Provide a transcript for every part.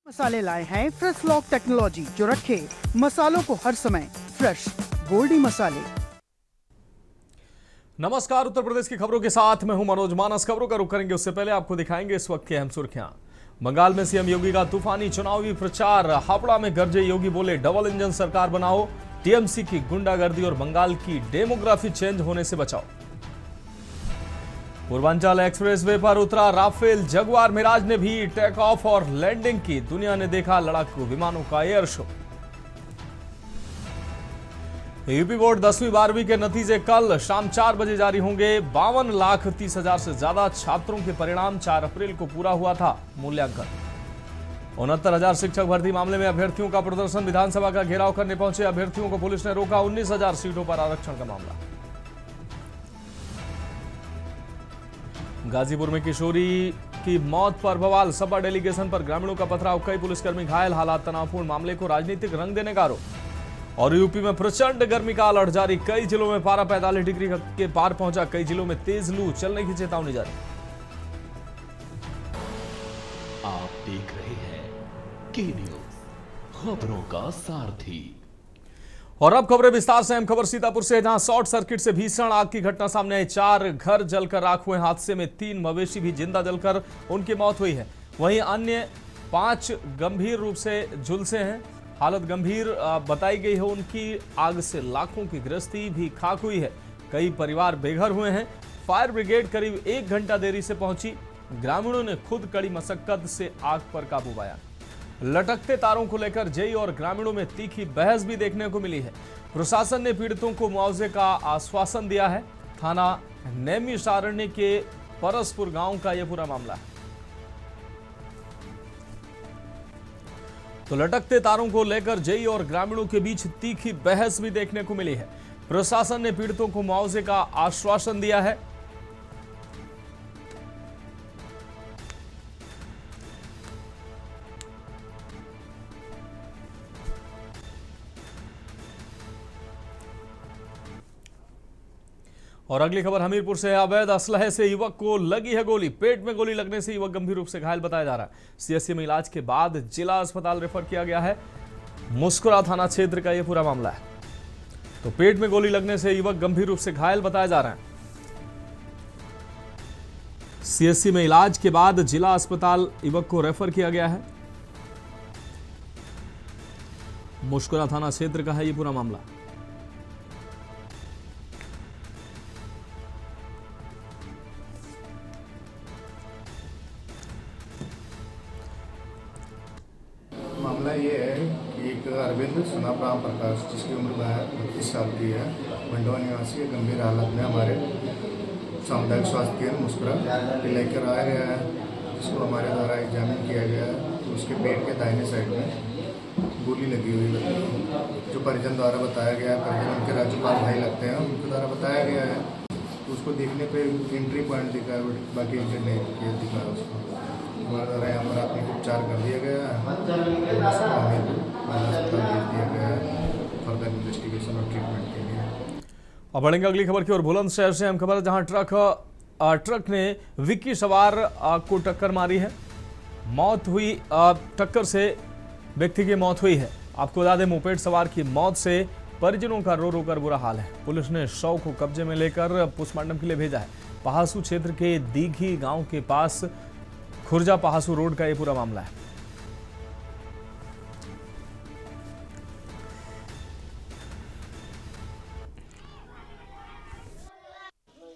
मसाले लाए हैं फ्रेश लॉक टेक्नोलॉजी जो रखे मसालों को हर समय फ्रेश। गोल्डी मसाले। नमस्कार, उत्तर प्रदेश की खबरों के साथ मैं हूं मनोज मानस। खबरों का रुख करेंगे उससे पहले आपको दिखाएंगे इस वक्त की अहम सुर्खियां। बंगाल में सीएम योगी का तूफानी चुनावी प्रचार। हावड़ा में गरजे योगी, बोले डबल इंजन सरकार बनाओ, टीएमसी की गुंडागर्दी और बंगाल की डेमोग्राफी चेंज होने से बचाओ। पूर्वांचल एक्सप्रेसवे पर उतरा राफेल जगुआर मिराज ने भी टेक ऑफ और लैंडिंग की। दुनिया ने देखा लड़ाकू विमानों का एयर शो। यूपी बोर्ड 10वीं 12वीं के नतीजे कल शाम 4 बजे जारी होंगे। 52,30,000 से ज्यादा छात्रों के परिणाम। 4 अप्रैल को पूरा हुआ था मूल्यांकन। 69,000 शिक्षक भर्ती मामले में अभ्यर्थियों का प्रदर्शन। विधानसभा का घेराव करने पहुंचे अभ्यर्थियों को पुलिस ने रोका। 19,000 सीटों पर आरक्षण का मामला। गाजीपुर में किशोरी की मौत पर बवाल। सपा डेलीगेशन पर ग्रामीणों का पथराव, कई पुलिसकर्मी घायल। हालात तनावपूर्ण, मामले को राजनीतिक रंग देने का आरोप। और यूपी में प्रचंड गर्मी का अलर्ट जारी। कई जिलों में पारा 45 डिग्री के पार पहुंचा। कई जिलों में तेज लू चलने की चेतावनी जारी। आप देख रहे हैं के न्यूज, खबरों का सारथी। और अब खबरें विस्तार से। अहम खबर सीतापुर से, जहां शॉर्ट सर्किट से भीषण आग की घटना सामने आई। 4 घर जलकर राख हुए। हादसे में 3 मवेशी भी जिंदा जलकर उनकी मौत हुई है। वहीं अन्य 5 गंभीर रूप से झुलसे हैं। हालत गंभीर बताई गई है उनकी। आग से लाखों की गृहस्थी भी खाक हुई है। कई परिवार बेघर हुए हैं। फायर ब्रिगेड करीब 1 घंटा देरी से पहुंची। ग्रामीणों ने खुद कड़ी मशक्कत से आग पर काबू पाया। लटकते तारों को लेकर जेई और ग्रामीणों में तीखी बहस भी देखने को मिली है। प्रशासन ने पीड़ितों को मुआवजे का आश्वासन दिया है। थाना नैमिषारण्य के परसपुर गांव का यह पूरा मामला है। तो लटकते तारों को लेकर जेई और ग्रामीणों के बीच तीखी बहस भी देखने को मिली है। प्रशासन ने पीड़ितों को मुआवजे का आश्वासन दिया है। और अगली खबर हमीरपुर से है। अवैध असलहे से युवक को लगी है गोली। पेट में गोली लगने से युवक गंभीर रूप से घायल बताया जा रहा है। सीएससी में इलाज के बाद जिला अस्पताल रेफर किया गया है। मुस्कुरा थाना क्षेत्र का यह पूरा मामला है। तो पेट में गोली लगने से युवक गंभीर रूप से घायल बताया जा रहा है। सीएससी में इलाज के बाद जिला अस्पताल युवक को रेफर किया गया है। मुस्कुरा थाना क्षेत्र का है यह पूरा मामला। मामला ये है कि एक अरविंद सुनाप राम प्रकाश, जिसकी उम्र 32 साल की है, मंडवा निवासी है, गंभीर हालत में हमारे सामुदायिक स्वास्थ्य केंद्र मुस्कुरा लेकर आया गया है, जिसको हमारे द्वारा एग्जामिन किया गया है। तो उसके पेट के दाहिने साइड में गोली लगी हुई है, जो परिजन द्वारा बताया गया है। परिजन उनके राज्यपाल भाई लगते हैं, उनके द्वारा बताया गया है। तो उसको देखने पे एंट्री पॉइंट दिखा है, बाकी इंजन नहीं दिखा है उसको। हमारे द्वारा यहाँ पर आत्मिक उपचार कर दिया गया है। अस्पताल भेज दिया गया है फर्दर इन्वेस्टिगेशन और ट्रीटमेंट के लिए। अब बढ़ेंगे अगली खबर की ओर। बुलंदशहर से अहम खबर, जहां ट्रक ने विक्की सवार को टक्कर मारी है। मौत हुई, टक्कर से व्यक्ति की मौत हुई है। आपको बता दें, मोपेड सवार की मौत से परिजनों का रो रो कर बुरा हाल है। पुलिस ने शव को कब्जे में लेकर पोस्टमार्टम के लिए भेजा है। पहासू क्षेत्र के दीघी गांव के पास खुर्जा पहासू रोड का यह पूरा मामला है।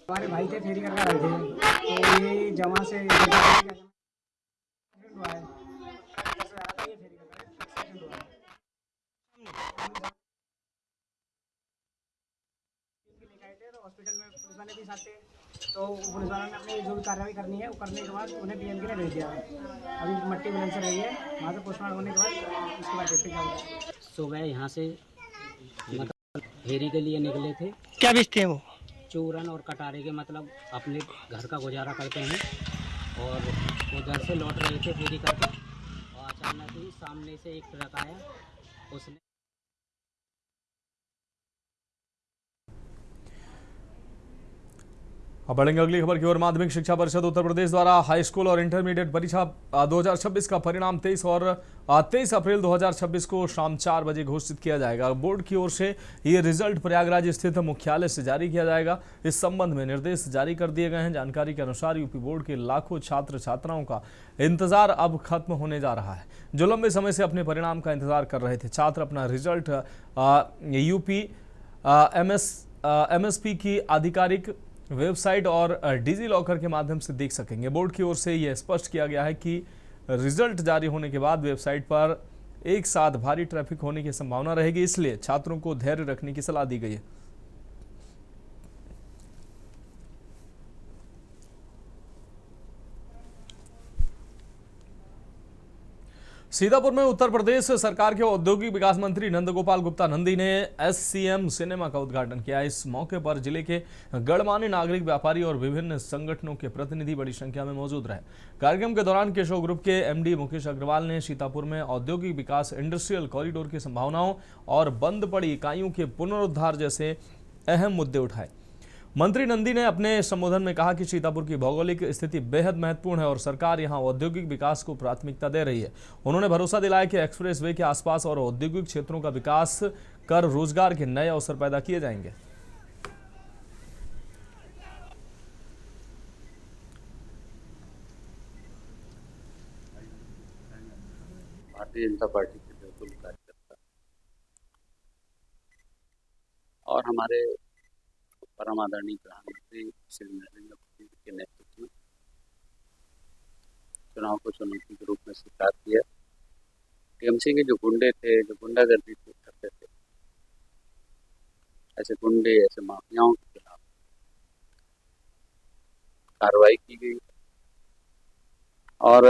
हमारे भाई थे, फेरी करके आए थे, तो ये जमा से हॉस्पिटल में पुलिस वाले भी साथ थे। तो पुलिस वालों ने अपनी जो भी कार्रवाई करनी है वो करने के बाद उन्हें पीएम के लिए भेज दिया। अभी मट्टी बुलंद से रही है, वहाँ से पोस्टमार्टम होने के बाद उसके बाद देखते क्या होगा। सुबह यहाँ से मतलब फेरी के लिए निकले थे। क्या बेचते हैं वो? चूरन और कटारे के, मतलब अपने घर का गुजारा करते हैं। और उधर से लौट रहे थे फेरी करके, और अचानक ही सामने से एक ट्रक आया। उसने अब बढ़ेंगे अगली खबर की ओर। माध्यमिक शिक्षा परिषद उत्तर प्रदेश द्वारा हाई स्कूल और इंटरमीडिएट परीक्षा 2026 का परिणाम 23 अप्रैल 2026 को शाम 4 बजे घोषित किया जाएगा। बोर्ड की ओर से ये रिजल्ट प्रयागराज स्थित मुख्यालय से जारी किया जाएगा। इस संबंध में निर्देश जारी कर दिए गए हैं। जानकारी के अनुसार यूपी बोर्ड के लाखों छात्र छात्राओं का इंतजार अब खत्म होने जा रहा है, जो लंबे समय से अपने परिणाम का इंतजार कर रहे थे। छात्र अपना रिजल्ट यूपी MSP की आधिकारिक वेबसाइट और डिजी लॉकर के माध्यम से देख सकेंगे। बोर्ड की ओर से यह स्पष्ट किया गया है कि रिजल्ट जारी होने के बाद वेबसाइट पर एक साथ भारी ट्रैफिक होने की संभावना रहेगी, इसलिए छात्रों को धैर्य रखने की सलाह दी गई है। सीतापुर में उत्तर प्रदेश सरकार के औद्योगिक विकास मंत्री नंदगोपाल गुप्ता नंदी ने SCM सिनेमा का उद्घाटन किया। इस मौके पर जिले के गणमान्य नागरिक, व्यापारी और विभिन्न संगठनों के प्रतिनिधि बड़ी संख्या में मौजूद रहे। कार्यक्रम के दौरान केशव ग्रुप के MD मुकेश अग्रवाल ने सीतापुर में औद्योगिक विकास, इंडस्ट्रियल कॉरिडोर की संभावनाओं और बंद पड़ी इकाइयों के पुनरुद्धार जैसे अहम मुद्दे उठाए। मंत्री नंदी ने अपने संबोधन में कहा कि सीतापुर की भौगोलिक स्थिति बेहद महत्वपूर्ण है और सरकार यहां औद्योगिक विकास को प्राथमिकता दे रही है। उन्होंने भरोसा दिलाया कि एक्सप्रेस वे के आसपास और औद्योगिक क्षेत्रों का विकास कर रोजगार के नए अवसर पैदा किए जाएंगे। भारतीय जनता पार्टी के बिल्कुल कार्यकर्ता और हमारे परम आदरणीय प्रधानमंत्री श्री नरेंद्र मोदी के नेतृत्व में चुनाव को चुनौती के रूप में स्वीकार किया। TMC के जो गुंडे थे, जो गुंडागर्दी करते थे, ऐसे गुंडे, ऐसे माफियाओं के खिलाफ कार्रवाई की गई और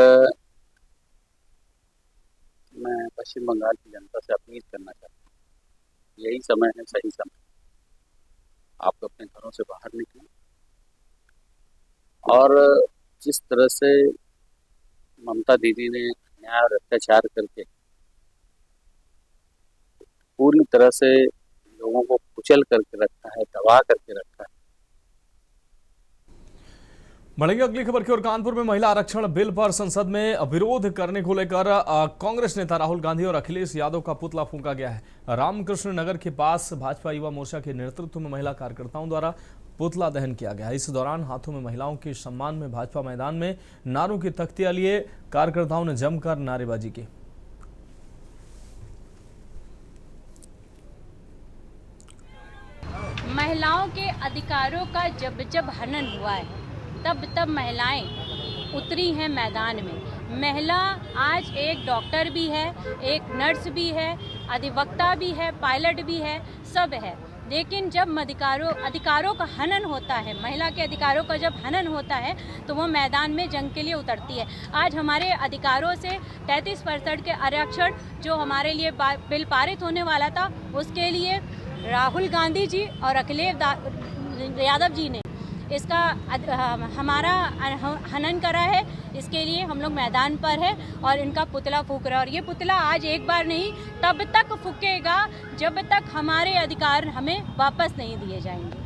मैं पश्चिम बंगाल की जनता से अपील करना चाहता हूँ, यही समय है, सही समय। आप अपने घरों से बाहर निकलें और जिस तरह से ममता दीदी ने अन्याय और अत्याचार करके पूरी तरह से लोगों को कुचल करके रखा है, दबा करके रखा है। बढ़ेंगे अगली खबर की ओर। कानपुर में महिला आरक्षण बिल पर संसद में विरोध करने को लेकर कांग्रेस नेता राहुल गांधी और अखिलेश यादव का पुतला फूंका गया है। रामकृष्ण नगर के पास भाजपा युवा मोर्चा के नेतृत्व में महिला कार्यकर्ताओं द्वारा पुतला दहन किया गया। इस दौरान हाथों में महिलाओं के सम्मान में भाजपा मैदान में नारों की तख्तियां लिए कार्यकर्ताओं ने जमकर नारेबाजी की। महिलाओं के अधिकारों का जब हनन हुआ है, तब महिलाएं उतरी हैं मैदान में। महिला आज एक डॉक्टर भी है, एक नर्स भी है, अधिवक्ता भी है, पायलट भी है, सब है। लेकिन जब अधिकारों का हनन होता है, महिला के अधिकारों का जब हनन होता है तो वो मैदान में जंग के लिए उतरती है। आज हमारे अधिकारों से 33% के आरक्षण जो हमारे लिए बिल पारित होने वाला था, उसके लिए राहुल गांधी जी और अखिलेश यादव जी ने इसका हमारा हनन करा है। इसके लिए हम लोग मैदान पर है और इनका पुतला फूंक रहा है। और ये पुतला आज एक बार नहीं, तब तक फूकेगा जब तक हमारे अधिकार हमें वापस नहीं दिए जाएंगे।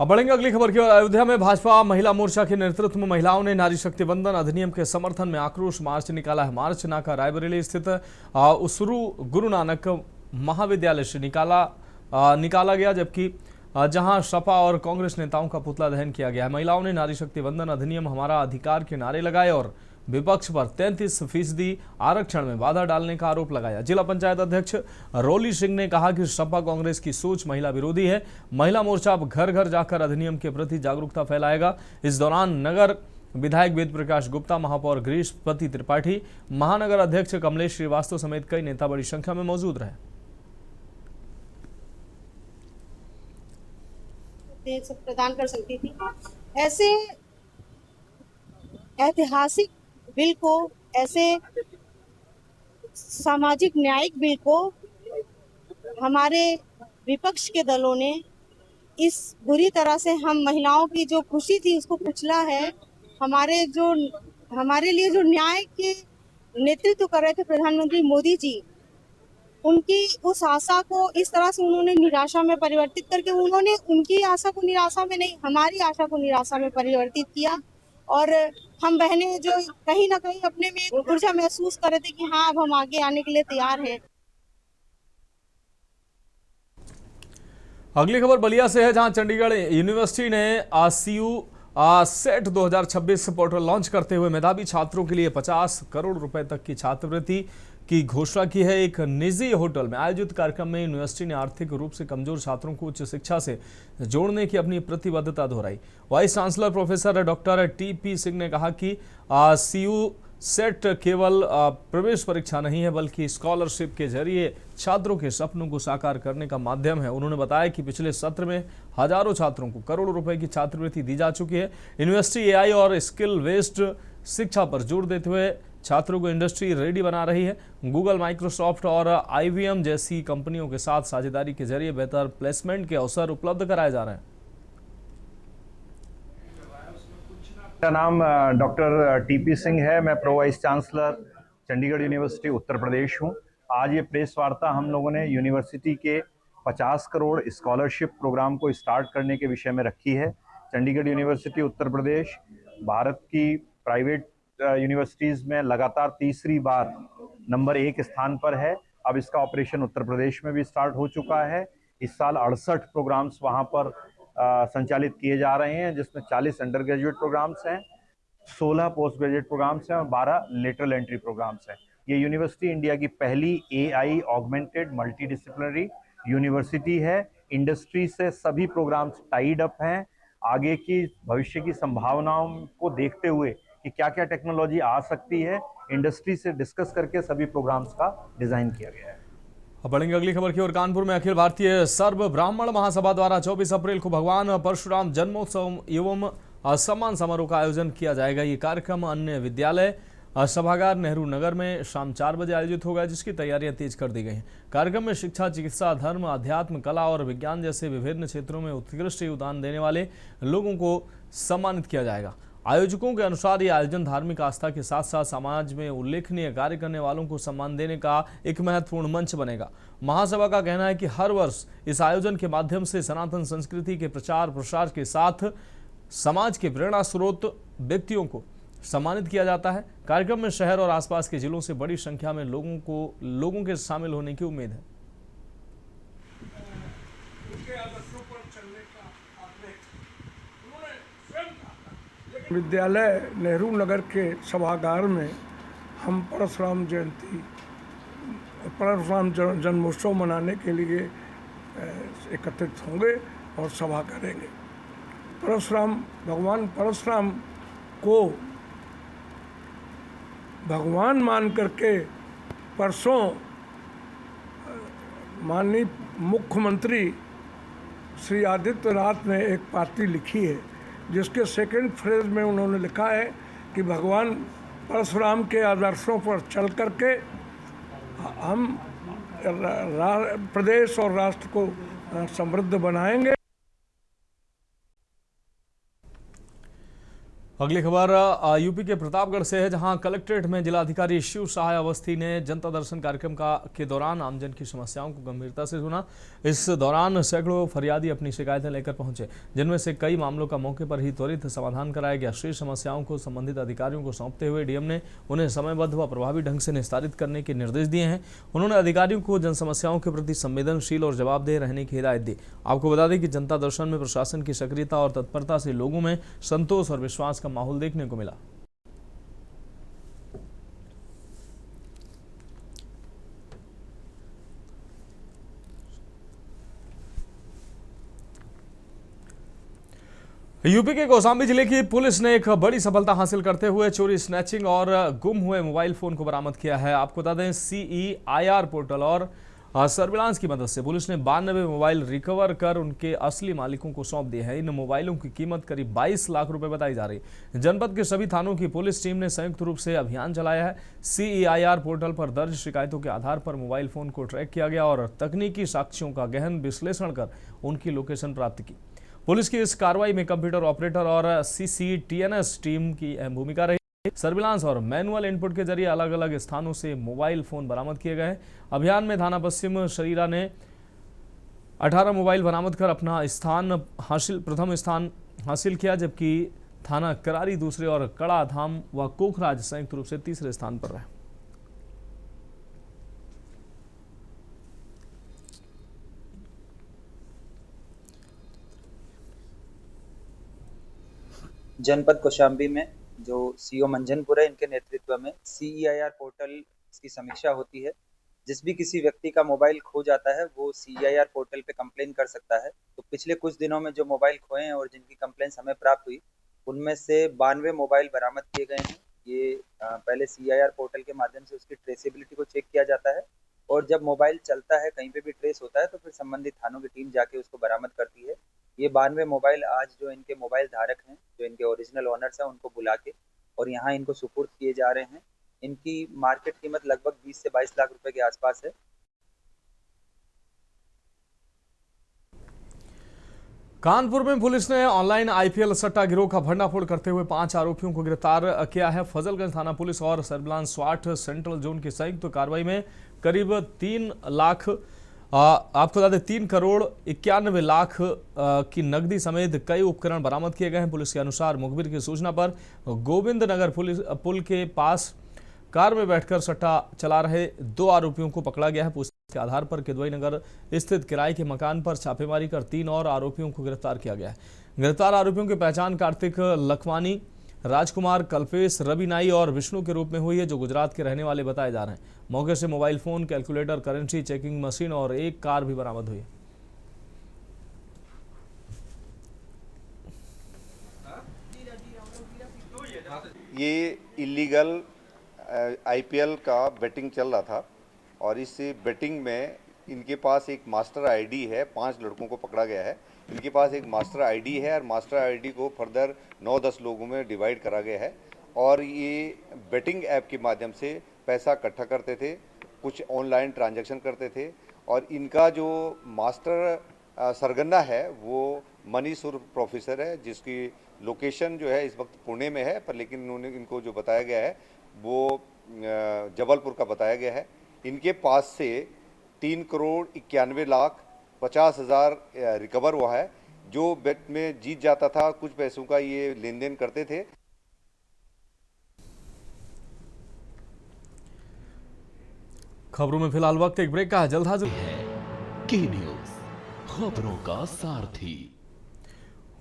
अब बढ़ेंगे अगली खबर की ओर। अयोध्या में भाजपा महिला मोर्चा के नेतृत्व में महिलाओं ने नारी शक्ति वंदन अधिनियम के समर्थन में आक्रोश मार्च निकाला है। मार्च नाका रायबरेली स्थित उसरू गुरु नानक महाविद्यालय से निकाला गया, जबकि जहां सपा और कांग्रेस नेताओं का पुतला दहन किया गया है। महिलाओं ने नारी शक्ति वंदन अधिनियम हमारा अधिकार के नारे लगाए और विपक्ष पर 33% आरक्षण में बाधा डालने का आरोप लगाया। जिला पंचायत अध्यक्ष रोली सिंह ने कहा कि सपा कांग्रेस की सोच महिला विरोधी है। महिला मोर्चा अब घर घर जाकर अधिनियम के प्रति जागरूकता फैलाएगा। इस दौरान नगर विधायक वेद प्रकाश गुप्ता, महापौर गिरीशपति त्रिपाठी, महानगर अध्यक्ष कमलेश श्रीवास्तव समेत कई नेता बड़ी संख्या में मौजूद रहे। प्रदान कर सकती थी। ऐसे ऐतिहासिक बिल को, ऐसे सामाजिक न्यायिक बिल को हमारे विपक्ष के दलों ने इस बुरी तरह से हम महिलाओं की जो खुशी थी उसको कुचला है। हमारे लिए जो न्याय के नेतृत्व कर रहे थे प्रधानमंत्री मोदी जी, उनकी उस आशा को इस तरह से उन्होंने निराशा में परिवर्तित करके, उन्होंने उनकी आशा को निराशा में नहीं, हमारी आशा को निराशा में परिवर्तित किया। और हम बहनें जो कहीं ना कहीं अपने में एक ऊर्जा महसूस कर रहे थे कि हाँ, अब हम आगे आने के लिए तैयार हैं। अगली खबर बलिया से है, जहां चंडीगढ़ यूनिवर्सिटी ने CU सेट 2026 पोर्टल लॉन्च करते हुए मेधावी छात्रों के लिए 50 करोड़ रुपए तक की छात्रवृत्ति की घोषणा की है। एक निजी होटल में आयोजित कार्यक्रम में यूनिवर्सिटी ने आर्थिक रूप से कमजोर छात्रों को उच्च शिक्षा से जोड़ने की अपनी प्रतिबद्धता दोहराई। Vice chancellor professor doctor TP Singh ने कहा कि CU सेट केवल प्रवेश परीक्षा नहीं है, बल्कि स्कॉलरशिप के जरिए छात्रों के सपनों को साकार करने का माध्यम है। उन्होंने बताया कि पिछले सत्र में हजारों छात्रों को करोड़ों रुपए की छात्रवृत्ति दी जा चुकी है। यूनिवर्सिटी AI और स्किल बेस्ड शिक्षा पर जोर देते हुए छात्रों को इंडस्ट्री रेडी बना रही है। गूगल, माइक्रोसॉफ्ट और IBM जैसी कंपनियों के साथ साझेदारी के जरिए बेहतर प्लेसमेंट के अवसर उपलब्ध कराए जा रहे हैं। मेरा नाम डॉक्टर TP सिंह है। मैं pro vice chancellor Chandigarh university Uttar Pradesh हूँ। आज ये प्रेस वार्ता हम लोगों ने यूनिवर्सिटी के 50 करोड़ स्कॉलरशिप प्रोग्राम को स्टार्ट करने के विषय में रखी है। चंडीगढ़ यूनिवर्सिटी उत्तर प्रदेश भारत की प्राइवेट यूनिवर्सिटीज़ में लगातार तीसरी बार नंबर 1 स्थान पर है। अब इसका ऑपरेशन उत्तर प्रदेश में भी स्टार्ट हो चुका है। इस साल 68 प्रोग्राम्स वहाँ पर संचालित किए जा रहे हैं, जिसमें 40 अंडर ग्रेजुएट प्रोग्राम्स हैं, 16 पोस्ट ग्रेजुएट प्रोग्राम्स हैं और 12 लेटरल एंट्री प्रोग्राम्स हैं। ये यूनिवर्सिटी इंडिया की पहली AI augmented multi disciplinary university है। इंडस्ट्री से सभी प्रोग्राम्स टाइड अप हैं। आगे की भविष्य की संभावनाओं को देखते हुए कि क्या क्या टेक्नोलॉजी आ सकती है, इंडस्ट्री से डिस्कस करके सभी प्रोग्राम्स का डिजाइन किया गया है। अब बढ़ेंगे अगली खबर की ओर। कानपुर में अखिल भारतीय सर्व ब्राह्मण महासभा द्वारा 24 अप्रैल को भगवान परशुराम जन्मोत्सव एवं सम्मान समारोह का आयोजन किया जाएगा। ये कार्यक्रम अन्य विद्यालय सभागार नेहरू नगर में शाम 4 बजे आयोजित होगा, जिसकी तैयारियां तेज कर दी गई हैं। कार्यक्रम में शिक्षा, चिकित्सा, धर्म, अध्यात्म, कला और विज्ञान जैसे विभिन्न क्षेत्रों में उत्कृष्ट योगदान देने वाले लोगों को सम्मानित किया जाएगा। आयोजकों के अनुसार ये आयोजन धार्मिक आस्था के साथ साथ समाज में उल्लेखनीय कार्य करने वालों को सम्मान देने का एक महत्वपूर्ण मंच बनेगा। महासभा का कहना है कि हर वर्ष इस आयोजन के माध्यम से सनातन संस्कृति के प्रचार प्रसार के साथ समाज के प्रेरणा स्रोत व्यक्तियों को सम्मानित किया जाता है। कार्यक्रम में शहर और आसपास के जिलों से बड़ी संख्या में लोगों के शामिल होने की उम्मीद है। विद्यालय नेहरू नगर के सभागार में हम परशुराम जन्मोत्सव मनाने के लिए एकत्रित होंगे और सभा करेंगे। भगवान परशुराम को भगवान मान करके परसों माननीय मुख्यमंत्री श्री आदित्यनाथ ने एक पार्टी लिखी है, जिसके सेकंड फ्रेज में उन्होंने लिखा है कि भगवान परशुराम के आदर्शों पर चल करके हम प्रदेश और राष्ट्र को समृद्ध बनाएंगे। अगली खबर यूपी के प्रतापगढ़ से है, जहां कलेक्ट्रेट में जिलाधिकारी शिव सहाय अवस्थी ने जनता दर्शन कार्यक्रम के दौरान आमजन की समस्याओं को गंभीरता से सुना। इस दौरान सैकड़ों फरियादी अपनी शिकायतें लेकर पहुंचे, जिनमें से कई मामलों का मौके पर ही त्वरित समाधान कराया गया। शेष समस्याओं को संबंधित अधिकारियों को सौंपते हुए डीएम ने उन्हें समयबद्ध व प्रभावी ढंग से निस्तारित करने के निर्देश दिए हैं। उन्होंने अधिकारियों को जन समस्याओं के प्रति संवेदनशील और जवाबदेह रहने की हिदायत दी। आपको बता दें कि जनता दर्शन में प्रशासन की सक्रियता और तत्परता से लोगों में संतोष और विश्वास का माहौल देखने को मिला। यूपी के कौशाम्बी जिले की पुलिस ने एक बड़ी सफलता हासिल करते हुए चोरी, स्नैचिंग और गुम हुए मोबाइल फोन को बरामद किया है। आपको बता दें, CEIR पोर्टल और सर्विलांस की मदद से पुलिस ने 92 मोबाइल रिकवर कर उनके असली मालिकों को सौंप दिए हैं। इन मोबाइलों की कीमत करीब 22 लाख रुपए बताई जा रही है। जनपद के सभी थानों की पुलिस टीम ने संयुक्त रूप से अभियान चलाया है। CEIR पोर्टल पर दर्ज शिकायतों के आधार पर मोबाइल फोन को ट्रैक किया गया और तकनीकी साक्ष्यों का गहन विश्लेषण कर उनकी लोकेशन प्राप्त की। पुलिस की इस कार्रवाई में कंप्यूटर ऑपरेटर और CCTNS टीम की अहम भूमिका रही। सर्विलांस और मैनुअल इनपुट के जरिए अलग अलग स्थानों से मोबाइल फोन बरामद किए गए। अभियान में थाना पश्चिम शरीरा ने 18 मोबाइल बरामद कर अपना प्रथम स्थान हासिल किया, जबकि थाना करारी दूसरे और कड़ा धाम व कोखराज संयुक्त रूप से तीसरे स्थान पर रहे। जनपद कौशाम्बी में जो सीओ मंझनपुर है, इनके नेतृत्व में CEIR पोर्टल की समीक्षा होती है। जिस भी किसी व्यक्ति का मोबाइल खो जाता है वो CEIR पोर्टल पे कंप्लेन कर सकता है। तो पिछले कुछ दिनों में जो मोबाइल खोए हैं और जिनकी कंप्लेंट्स हमें प्राप्त हुई, उनमें से 92 मोबाइल बरामद किए गए हैं। ये पहले CEIR पोर्टल के माध्यम से उसकी ट्रेसेबिलिटी को चेक किया जाता है और जब मोबाइल चलता है, कहीं पे भी ट्रेस होता है, तो फिर संबंधित थानों की टीम जाके उसको बरामद करती है। ये 92 मोबाइल आज जो इनके मोबाइल धारक हैं, जो इनके ओरिजिनल ओनर्स हैं, उनको बुला के और यहाँ इनको सुपुर्द किए जा रहे हैं। इनकी मार्केट कीमत लगभग 20 से 22 लाख रुपए के आसपास है। कानपुर में पुलिस ने ऑनलाइन IPL सट्टा गिरोह का भंडाफोड़ करते हुए 5 आरोपियों को गिरफ्तार किया है। फजलगंज थाना पुलिस और सर्विलांस स्वाट सेंट्रल जोन की संयुक्त कार्रवाई में करीब 3 लाख आपको बता दें 3 करोड़ 91 लाख की नकदी समेत कई उपकरण बरामद किए गए हैं। पुलिस के अनुसार मुखबिर की सूचना पर गोविंद नगर पुल के पास कार में बैठकर सट्टा चला रहे 2 आरोपियों को पकड़ा गया है। पूछताछ के आधार पर किदवई नगर स्थित किराए के मकान पर छापेमारी कर 3 और आरोपियों को गिरफ्तार किया गया है। गिरफ्तार आरोपियों की पहचान कार्तिक लखवानी, राजकुमार, कल्पेश, रवि नाई और विष्णु के रूप में हुई है, जो गुजरात के रहने वाले बताए जा रहे हैं। मौके से mobile phone, calculator, currency checking machine और एक कार भी बरामद हुई है। ये इलीगल IPL का बेटिंग चल रहा था और इस बेटिंग में इनके पास एक मास्टर ID है। 5 लड़कों को पकड़ा गया है। इनके पास एक मास्टर ID है और मास्टर ID को फर्दर 9-10 लोगों में डिवाइड करा गया है और ये बेटिंग ऐप के माध्यम से पैसा इकट्ठा करते थे, कुछ ऑनलाइन ट्रांजैक्शन करते थे और इनका जो मास्टर सरगना है वो मनीष उर्फ प्रोफेसर है, जिसकी लोकेशन जो है इस वक्त पुणे में है, पर लेकिन उन्होंने इनको जो बताया गया है वो जबलपुर का बताया गया है। इनके पास से 3 करोड़ 91 लाख 50 हज़ार रिकवर हुआ है। जो बेट में जीत जाता था कुछ पैसों का ये लेन देन करते थे। खबरों में फिलहाल वक्त एक ब्रेक का है, जल्द हाजिर है के न्यूज़, खबरों का सारथी।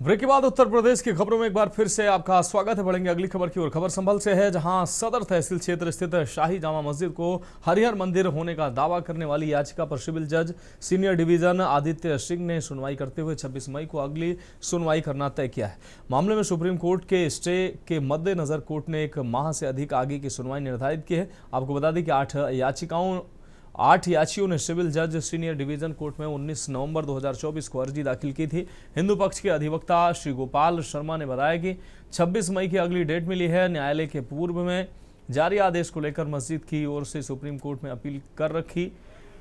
ब्रेक के बाद उत्तर प्रदेश की खबरों में एक बार फिर से आपका स्वागत है। बढ़ेंगे अगली खबर की ओर। खबर संभल से है, जहां सदर तहसील क्षेत्र स्थित शाही जामा मस्जिद को हरिहर मंदिर होने का दावा करने वाली याचिका पर सिविल जज सीनियर डिवीजन आदित्य सिंह ने सुनवाई करते हुए 26 मई को अगली सुनवाई करना तय किया है। मामले में सुप्रीम कोर्ट के स्टे के मद्देनजर कोर्ट ने 1 माह से अधिक आगे की सुनवाई निर्धारित की है। आपको बता दें कि 8 याचियों ने सिविल जज सीनियर डिवीजन कोर्ट में 19 नवंबर 2024 को अर्जी दाखिल की थी। हिंदू पक्ष के अधिवक्ता श्री गोपाल शर्मा ने बताया कि 26 मई की अगली डेट मिली है। न्यायालय के पूर्व में जारी आदेश को लेकर मस्जिद की ओर से सुप्रीम कोर्ट में अपील कर रखी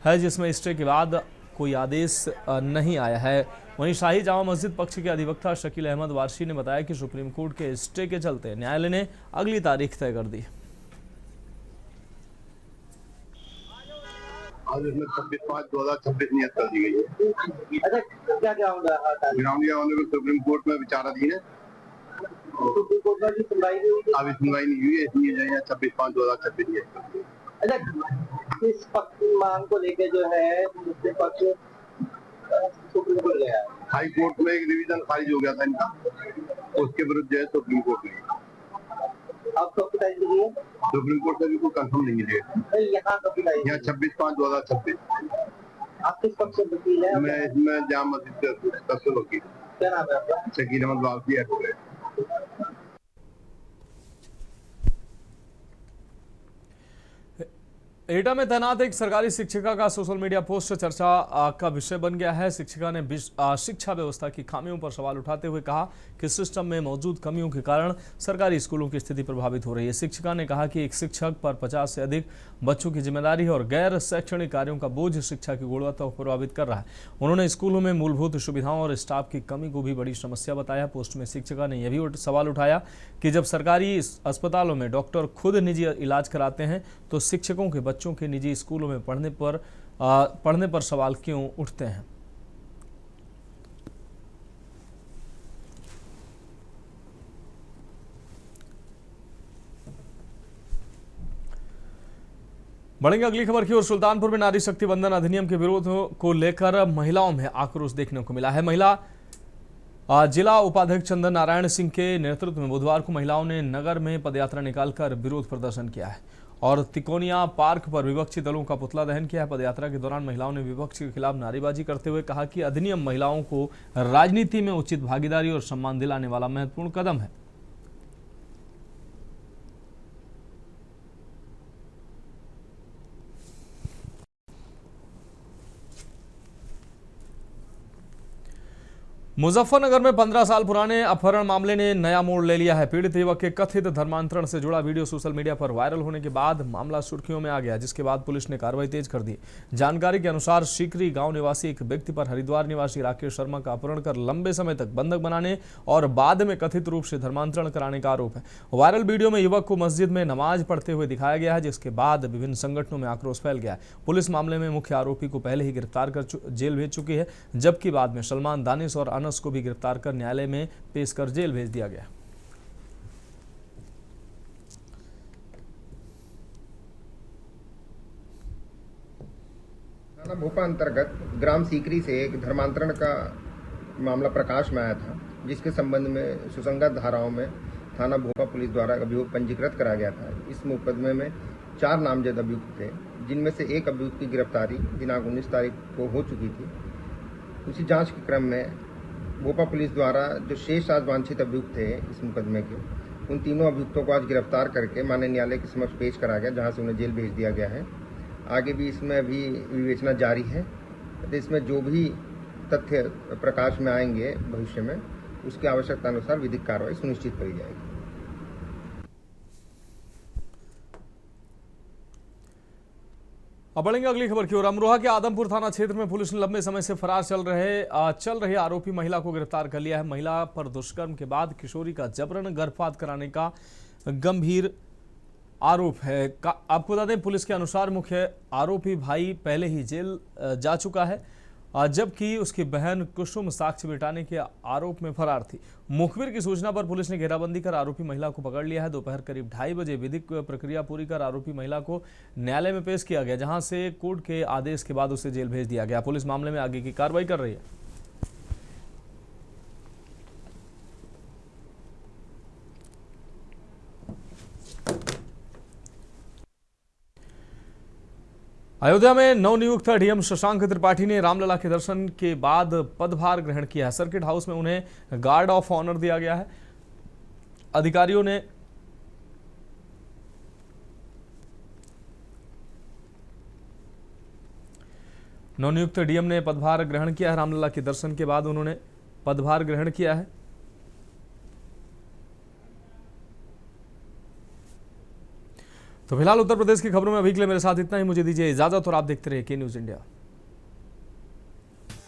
है, जिसमें स्टे के बाद कोई आदेश नहीं आया है। वहीं शाही जामा मस्जिद पक्ष के अधिवक्ता शकील अहमद वारसी ने बताया कि सुप्रीम कोर्ट के स्टे के चलते न्यायालय ने अगली तारीख तय कर दी। आज इसमें 26/5/2026 नियत कर दी गई है। अच्छा, क्या ग्राउंड होने पर सुप्रीम कोर्ट में विचाराधीन है। सुप्रीम कोर्ट में सुनवाई नहीं हुई, अभी सुनवाई नहीं हुई है, इसलिए 26/5/2026 नियत कर दी। अच्छा, इस पक्ष की मांग को लेकर जो है दूसरे पक्ष सुप्रीम कोर्ट गया, हाई कोर्ट में एक रिवीजन खारिज हो गया था इनका, उसके विरुद्ध जो है सुप्रीम कोर्ट में आप सुप्रीम कोर्ट का भी कोई कंफर्म नहीं है। यहाँ 26/5/2026। आप किस पक्ष से वकील हैं? मैं इसमें जामा मस्जिद का वकील। क्या नाम है आपका? शकील अहमद वारसी एडवोकेट। एटा में तैनात एक सरकारी शिक्षिका का सोशल मीडिया पोस्ट चर्चा का विषय बन गया है। शिक्षिका ने शिक्षा व्यवस्था की खामियों पर सवाल उठाते हुए कहा कि सिस्टम में मौजूद कमियों के कारण सरकारी स्कूलों की स्थिति प्रभावित हो रही है। शिक्षिका ने कहा कि एक शिक्षक पर 50 से अधिक बच्चों की जिम्मेदारी है और गैर शैक्षणिक कार्यों का बोझ शिक्षा की गुणवत्ता को प्रभावित कर रहा है। उन्होंने स्कूलों में मूलभूत सुविधाओं और स्टाफ की कमी को भी बड़ी समस्या बताया। पोस्ट में शिक्षिका ने यह भी सवाल उठाया कि जब सरकारी अस्पतालों में डॉक्टर खुद निजी इलाज कराते हैं तो शिक्षकों के बच्चों के निजी स्कूलों में पढ़ने पर सवाल क्यों उठते हैं। बढ़ेंगे अगली खबर की ओर। सुल्तानपुर में नारी शक्ति वंदन अधिनियम के विरोध को लेकर महिलाओं में आक्रोश देखने को मिला है। महिला जिला उपाध्यक्ष चंदन नारायण सिंह के नेतृत्व में बुधवार को महिलाओं ने नगर में पदयात्रा निकालकर विरोध प्रदर्शन किया है और तिकोनिया पार्क पर विपक्षी दलों का पुतला दहन किया है। पदयात्रा के दौरान महिलाओं ने विपक्ष के खिलाफ नारेबाजी करते हुए कहा कि अधिनियम महिलाओं को राजनीति में उचित भागीदारी और सम्मान दिलाने वाला महत्वपूर्ण कदम है। मुजफ्फरनगर में 15 साल पुराने अपहरण मामले ने नया मोड़ ले लिया है। पीड़ित युवक के कथित धर्मांतरण से जुड़ा वीडियो सोशल मीडिया पर वायरल होने के बाद मामला सुर्खियों में आ गया, जिसके बाद पुलिस ने कार्रवाई तेज कर दी। जानकारी के अनुसार सीकरी गांव निवासी एक व्यक्ति पर हरिद्वार निवासी राकेश शर्मा का अपहरण कर लंबे समय तक बंधक बनाने और बाद में कथित रूप से धर्मांतरण कराने का आरोप है। वायरल वीडियो में युवक को मस्जिद में नमाज पढ़ते हुए दिखाया गया है, जिसके बाद विभिन्न संगठनों में आक्रोश फैल गया है। पुलिस मामले में मुख्य आरोपी को पहले ही गिरफ्तार कर जेल भेज चुकी है, जबकि बाद में सलमान, दानिश और अनस को भी गिरफ्तार कर न्यायालय में पेश कर जेल भेज दिया गया। थाना भोपा अंतर्गत ग्राम सीकरी से एक धर्मांतरण का मामला प्रकाश में आया था, जिसके संबंध में सुसंगत धाराओं में थाना भोपा पुलिस द्वारा अभियोग पंजीकृत करा गया था। इस मुकदमे में 4 नामजद अभियुक्त थे, जिनमें से एक अभियुक्त की गिरफ्तारी दिनांक 19 तारीख को हो चुकी थी। उसी जांच के क्रम में भोपा पुलिस द्वारा जो शेष आज वांछित अभियुक्त थे इस मुकदमे के, उन तीनों अभियुक्तों को आज गिरफ्तार करके माननीय न्यायालय के समक्ष पेश करा गया, जहां से उन्हें जेल भेज दिया गया है। आगे भी इसमें अभी विवेचना जारी है। तो इसमें जो भी तथ्य प्रकाश में आएंगे भविष्य में, उसकी आवश्यकता अनुसार विधिक कार्रवाई सुनिश्चित करी जाएगी। अब बढ़ेंगे अगली खबर की ओर। अमरोहा के आदमपुर थाना क्षेत्र में पुलिस ने लंबे समय से फरार चल रहे आरोपी महिला को गिरफ्तार कर लिया है। महिला पर दुष्कर्म के बाद किशोरी का जबरन गर्भपात कराने का गंभीर आरोप है। आपको बता दें, पुलिस के अनुसार मुख्य आरोपी भाई पहले ही जेल जा चुका है, जबकि उसकी बहन कुसुम साक्ष्य मिटाने के आरोप में फरार थी। मुखबिर की सूचना पर पुलिस ने घेराबंदी कर आरोपी महिला को पकड़ लिया है। दोपहर करीब 2:30 बजे विधिक प्रक्रिया पूरी कर आरोपी महिला को न्यायालय में पेश किया गया, जहां से कोर्ट के आदेश के बाद उसे जेल भेज दिया गया। पुलिस मामले में आगे की कार्रवाई कर रही है। अयोध्या में नवनियुक्त डीएम शशांक त्रिपाठी ने रामलला के दर्शन के बाद पदभार ग्रहण किया है। सर्किट हाउस में उन्हें गार्ड ऑफ ऑनर दिया गया है। अधिकारियों ने नवनियुक्त डीएम ने पदभार ग्रहण किया है। रामलला के दर्शन के बाद उन्होंने पदभार ग्रहण किया है। तो फिलहाल उत्तर प्रदेश की खबरों में अभी के लिए मेरे साथ इतना ही। मुझे दीजिए इजाजत और आप देखते रहिए के न्यूज़ इंडिया।